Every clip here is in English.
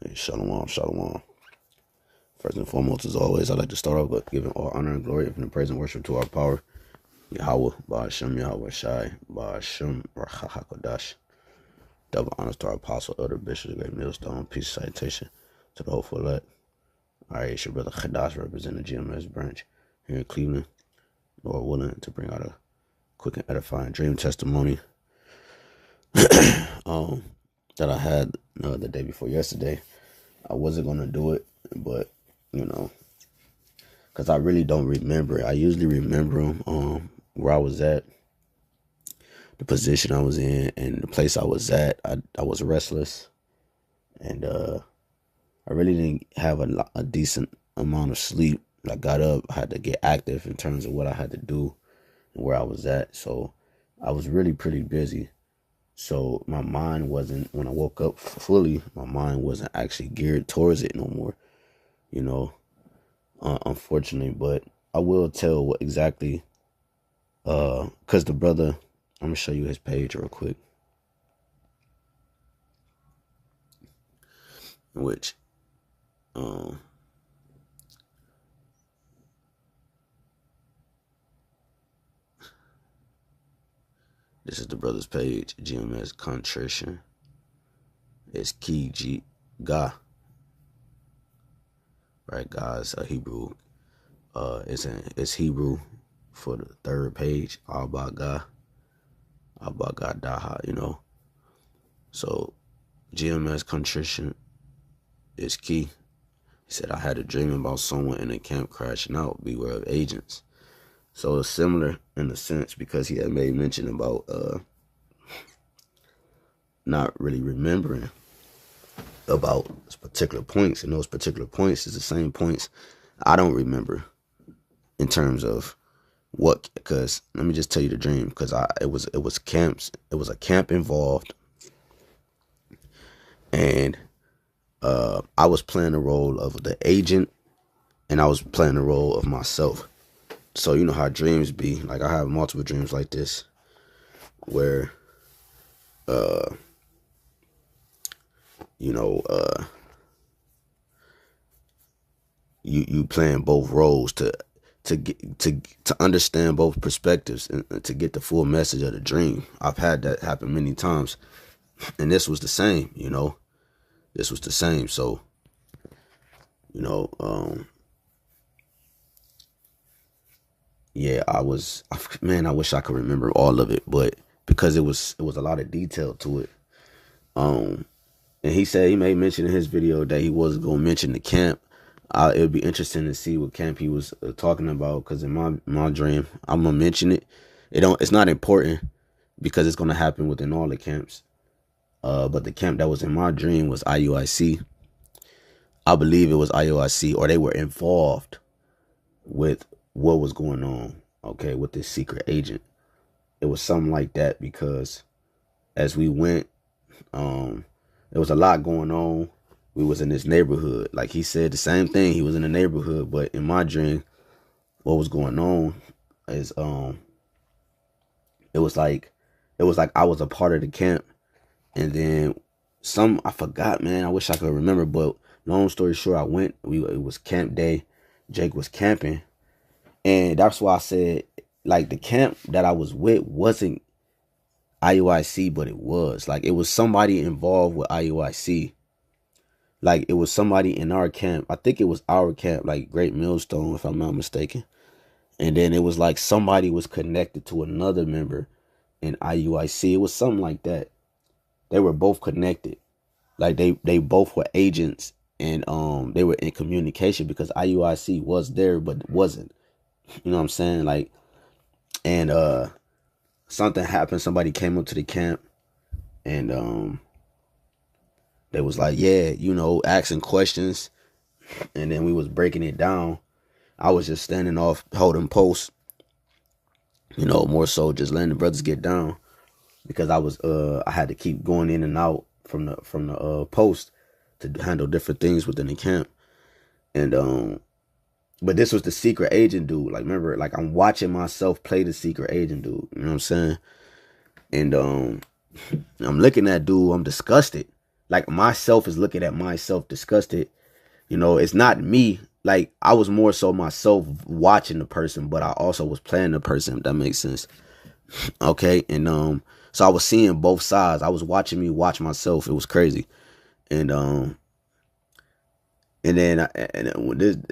Hey, shalom, shalom. First and foremost, as always, I'd like to start off with giving all honor and glory and praise and worship to our power, Yahweh, Ba'ashem, Yahweh Shai, Ba'ashem, CHAADASH. Double honors to our apostle, elder bishop, great millstone, peace citation to the hopeful elect. All right, it's your brother CHAADASH representing the GMS branch here in Cleveland. Lord willing, to bring out a quick and edifying dream testimony that I had the day before yesterday. I wasn't going to do it, but, because I really don't remember it. I usually remember them, where I was at, the position I was in, and the place I was at. I was restless, and I really didn't have a decent amount of sleep. I got up, I had to get active in terms of what I had to do and where I was at. So I was really pretty busy. So my mind wasn't, when I woke up fully, my mind wasn't actually geared towards it no more, unfortunately. But I will tell what exactly, because the brother, I'm going to show you his page real quick, which, this is the brother's page, GMS Contrition. It's Key G Ga. Right, guys, Hebrew. It's Hebrew for the third page. Abba Ga Daha, So GMS Contrition is key. He said, I had a dream about someone in a camp crashing out. Beware of agents. So it's similar in a sense, because he had made mention about not really remembering about particular points, and those particular points is the same points I don't remember in terms of what. Because let me just tell you the dream, because it was camps. It was a camp involved, and I was playing the role of the agent, and I was playing the role of myself. So you know how dreams be. Like, I have multiple dreams like this, where you playing both roles to understand both perspectives and to get the full message of the dream. I've had that happen many times, and this was the same. This was the same. So, yeah, I wish I could remember all of it, but because it was a lot of detail to it. And he said, he made mention in his video that he wasn't going to mention the camp. It would be interesting to see what camp he was talking about, because in my dream, I'm going to mention it. It's not important, because it's going to happen within all the camps. But the camp that was in my dream was IUIC. I believe it was IUIC, or they were involved with what was going on, okay, with this secret agent. It was something like that, because as we went, there was a lot going on. We was in this neighborhood. Like he said, the same thing. He was in the neighborhood, but in my dream, what was going on is it was like I was a part of the camp, and then I forgot, man. I wish I could remember, but long story short, I went. It was camp day. Jake was camping, and that's why I said, like, the camp that I was with wasn't IUIC, but it was somebody involved with IUIC. Like, it was somebody in our camp. I think it was our camp, like Great Millstone, if I'm not mistaken. And then it was like somebody was connected to another member in IUIC. It was something like that. They were both connected. Like, they both were agents, and they were in communication, because IUIC was there but wasn't. You know what I'm saying? Like, and something happened. Somebody came up to the camp, and they was like, yeah, asking questions, and then we was breaking it down. I was just standing off, holding posts, more so just letting the brothers get down, because I had to keep going in and out from the post to handle different things within the camp. And but this was the secret agent dude. Like, remember, like, I'm watching myself play the secret agent dude. You know what I'm saying? And I'm looking at dude. I'm disgusted. like myself is looking at myself disgusted. You know, it's not me. Like I was more so myself watching the person, but I also was playing the person, if that makes sense. Okay. And so I was seeing both sides. I was watching me watch myself. It was crazy. And then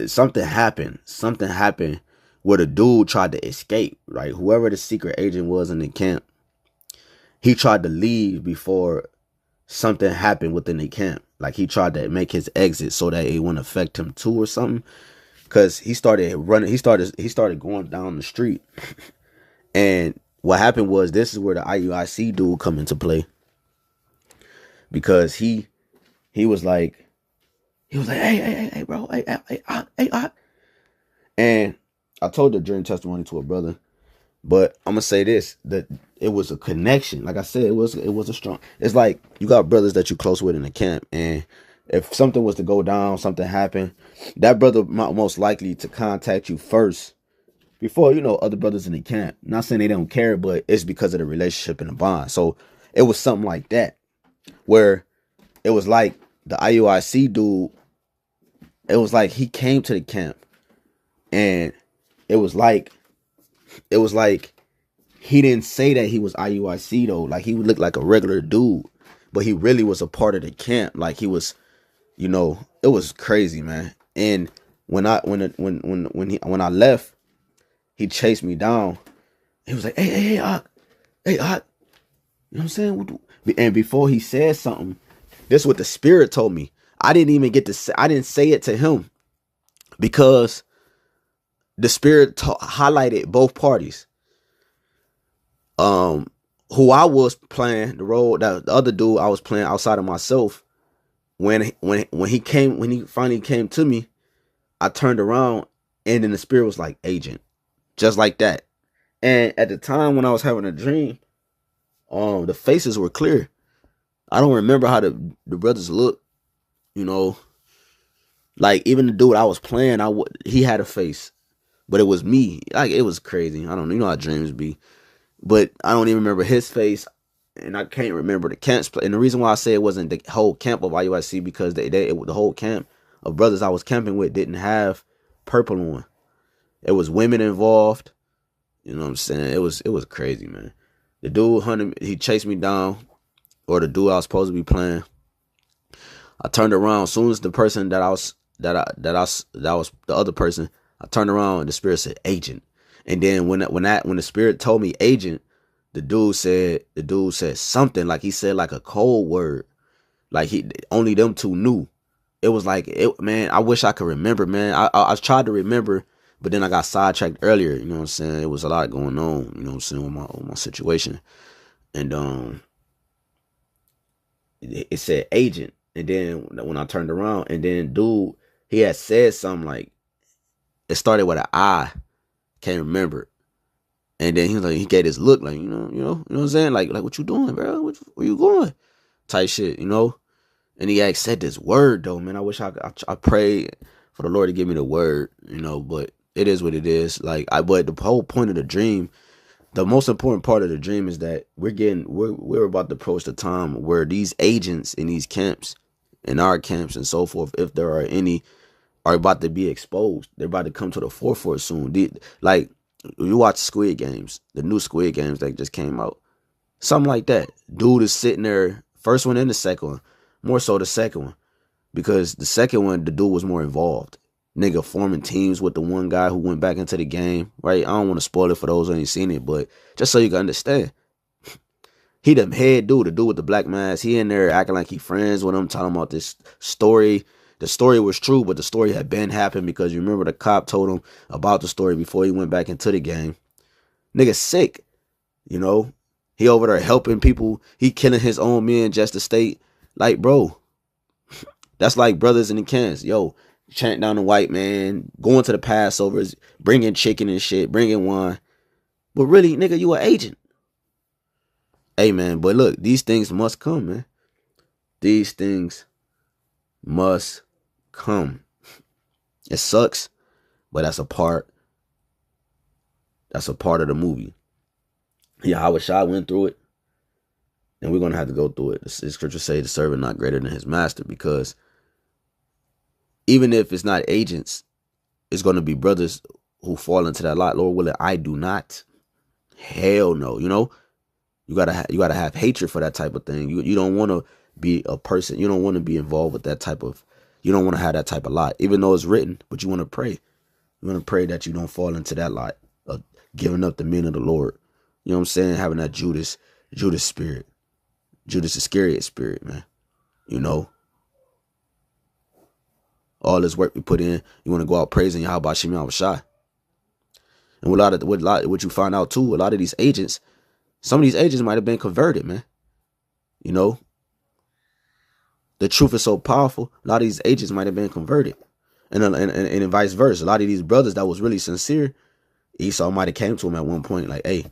something happened. Something happened where the dude tried to escape, right? Whoever the secret agent was in the camp, he tried to leave before something happened within the camp. Like he tried to make his exit so that it wouldn't affect him too or something. Cause he started running. He started going down the street. And what happened was, this is where the IUIC dude come into play. Because he was like, hey, bro, hey. And I told the dream testimony to a brother, but I'm gonna say this: that it was a connection. Like I said, it was a strong. It's like you got brothers that you close with in the camp, and if something was to go down, something happened, that brother most likely to contact you first before other brothers in the camp. Not saying they don't care, but it's because of the relationship and the bond. So it was something like that, where it was like the IUIC dude. It was like he came to the camp, and it was like he didn't say that he was IUIC though. Like he would look like a regular dude, but he really was a part of the camp. Like he was, it was crazy, man. And when I left, he chased me down. He was like, hey, Ak. You know what I'm saying? And before he said something, this is what the spirit told me. I didn't even get to say, I didn't say it to him because the spirit highlighted both parties. Who I was playing the role, that the other dude I was playing outside of myself. When he finally came to me, I turned around and then the spirit was like, agent, just like that. And at the time when I was having a dream, the faces were clear. I don't remember how the brothers looked, like even the dude I was playing, he had a face, but it was me. Like it was crazy. I don't know, how dreams be, but I don't even remember his face, and I can't remember the camp's play. And the reason why I say it wasn't the whole camp of IUIC because the whole camp of brothers I was camping with didn't have purple on. It was women involved. You know what I'm saying? It was crazy, man. The dude he chased me down, or the dude I was supposed to be playing. I turned around as soon as the person that was the other person. I turned around and the spirit said agent. And then when the spirit told me agent, the dude said something, like he said like a code word, like only them two knew. It was like man. I wish I could remember, man. I tried to remember, but then I got sidetracked earlier. You know what I'm saying? It was a lot going on. You know what I'm saying, with my situation, and it said agent. And then when I turned around, and then dude, he had said something like, it started with an I, can't remember. And then he was like, he gave this look like, you know what I'm saying? Like what you doing, bro? Where you going? Type shit, And he had said this word though, man. I wish I prayed for the Lord to give me the word, but it is what it is. But the whole point of the dream, the most important part of the dream is that we're about to approach the time where these agents in these camps, in our camps and so forth, if there are any, are about to be exposed. They're about to come to the forefront soon. Like you watch Squid Games, the new Squid Games that just came out, something like that. Dude is sitting there, first one and the second one, more so the second one, because the second one the dude was more involved. Nigga forming teams with the one guy who went back into the game, right? I don't want to spoil it for those who ain't seen it, but just so you can understand. He the head dude, the dude with the black mask. He in there acting like he friends with him, talking about this story. The story was true, but the story had been happened because you remember the cop told him about the story before he went back into the game. Nigga sick, He over there helping people. He killing his own men just to state. Like, bro, that's like brothers in the camps. Yo, chant down the white man, going to the Passovers, bringing chicken and shit, bringing wine. But really, nigga, you an agent. Hey, man, but look, these things must come, man. These things must come. It sucks, but that's a part of the movie. Yeah, I wish I went through it. and we're gonna have to go through it. The scripture say the servant not greater than his master, because even if it's not agents, it's gonna be brothers who fall into that lot. Lord willing, I do not. Hell no. You gotta have hatred for that type of thing. You don't want to be a person. You don't want to be involved with that type of. You don't want to have that type of lot, even though it's written. But you want to pray. You want to pray that you don't fall into that lot of giving up the men of the Lord. You know what I'm saying? Having that Judas spirit, Judas Iscariot spirit, man. All this work we put in, you want to go out praising Yahweh Shem Yahushai. And what you find out too, a lot of these agents, some of these agents might have been converted, man. The truth is so powerful. A lot of these agents might have been converted, and vice versa. A lot of these brothers that was really sincere, Esau might have came to him at one point like, "Hey,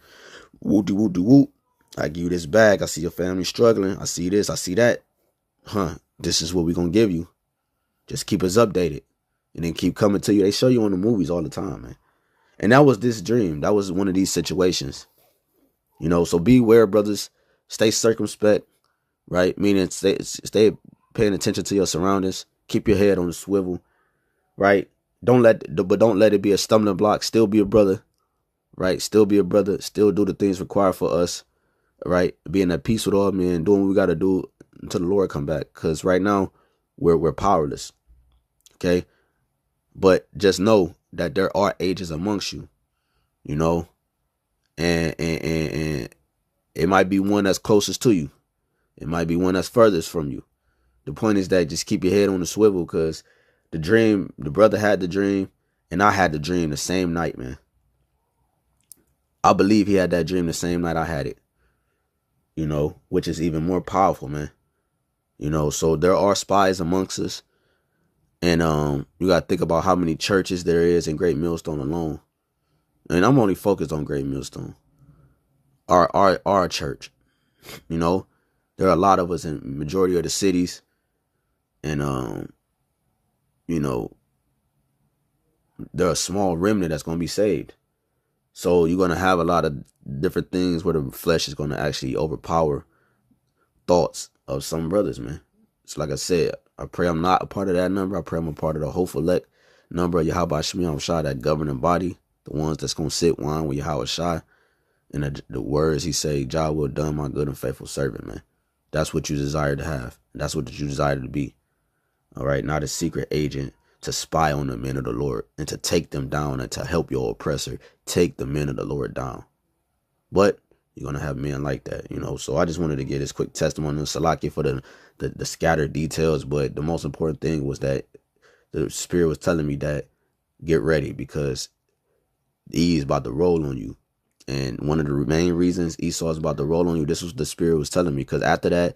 whoop de whoop de whoop. I give you this bag. I see your family struggling. I see this. I see that. This is what we're gonna give you. Just keep us updated, and then keep coming to you." They show you on the movies all the time, man. And that was this dream. That was one of these situations. So beware, brothers. Stay circumspect, right? Meaning stay paying attention to your surroundings. Keep your head on the swivel, right? Don't let it be a stumbling block. Still be a brother, right? Still be a brother. Still do the things required for us, right? Being at peace with all men, doing what we got to do until the Lord come back. Because right now we're powerless, okay? But just know that there are agents amongst you, and it might be one that's closest to you. It might be one that's furthest from you. The point is that just keep your head on the swivel, because the brother had the dream, and I had the dream the same night, man. I believe he had that dream the same night I had it, which is even more powerful, man. So there are spies amongst us. And you got to think about how many churches there is in Great Millstone alone. And I'm only focused on Great Millstone. Our church. There are a lot of us in majority of the cities. And, there are a small remnant that's going to be saved. So you're going to have a lot of different things where the flesh is going to actually overpower thoughts of some brothers, man. It's like I said, I pray I'm not a part of that number. I pray I'm a part of the hopeful elect number of Yahweh Shem Yahushai, that governing body, the ones that's going to sit wine with Yahweh Shai. And the words he say, "Job well done, my good and faithful servant," man. That's what you desire to have. That's what you desire to be. All right, not a secret agent to spy on the men of the Lord and to take them down and to help your oppressor take the men of the Lord down. But you're going to have men like that, So I just wanted to get this quick testimony of Salaki for the scattered details. But the most important thing was that the Spirit was telling me that get ready, because he is about to roll on you. And one of the main reasons Esau is about to roll on you, this was the Spirit was telling me. Because after that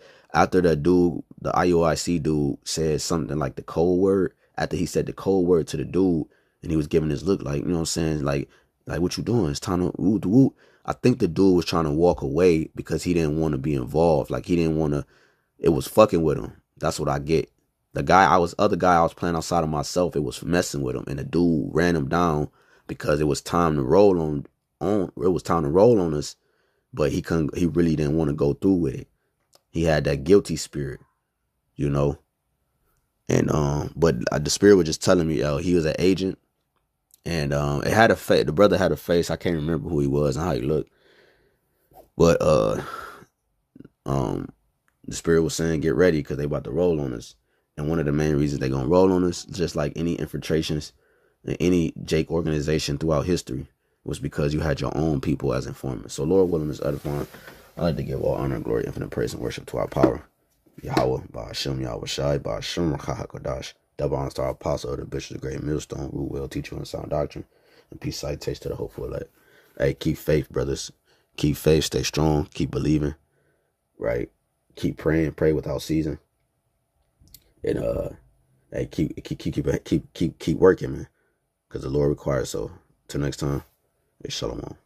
dude, the IOIC dude, said something like the code word, after he said the code word to the dude, and he was giving his look like, like what you doing? It's time to woo woo. I think the dude was trying to walk away because he didn't want to be involved. Like he didn't want to, it was fucking with him. That's what I get. Other guy I was playing outside of myself, it was messing with him. And the dude ran him down because it was time to roll on us, but he really didn't want to go through with it. He had that guilty spirit, and but the Spirit was just telling me, he was an agent, and it had a face. The brother had a face. I can't remember who he was and how he looked, but the Spirit was saying get ready because they about to roll on us. And one of the main reasons they're gonna roll on us, just like any infiltrations in any Jake organization throughout history, was because you had your own people as informants. So Lord willing, is edifying. I like to give all honor, glory, infinite praise, and worship to our power, Yahweh, by Hashem, Yahweh Shai, by Hashem, CHAADASH. Double honor to our apostle, the bishop of the great millstone, who will teach you in sound doctrine, and peace salutation to the hopeful elect. Hey, keep faith, brothers. Keep faith, stay strong, keep believing, right? Keep praying, pray without ceasing. And hey, keep working, man. Because the Lord requires so. Till next time, it's Shalom.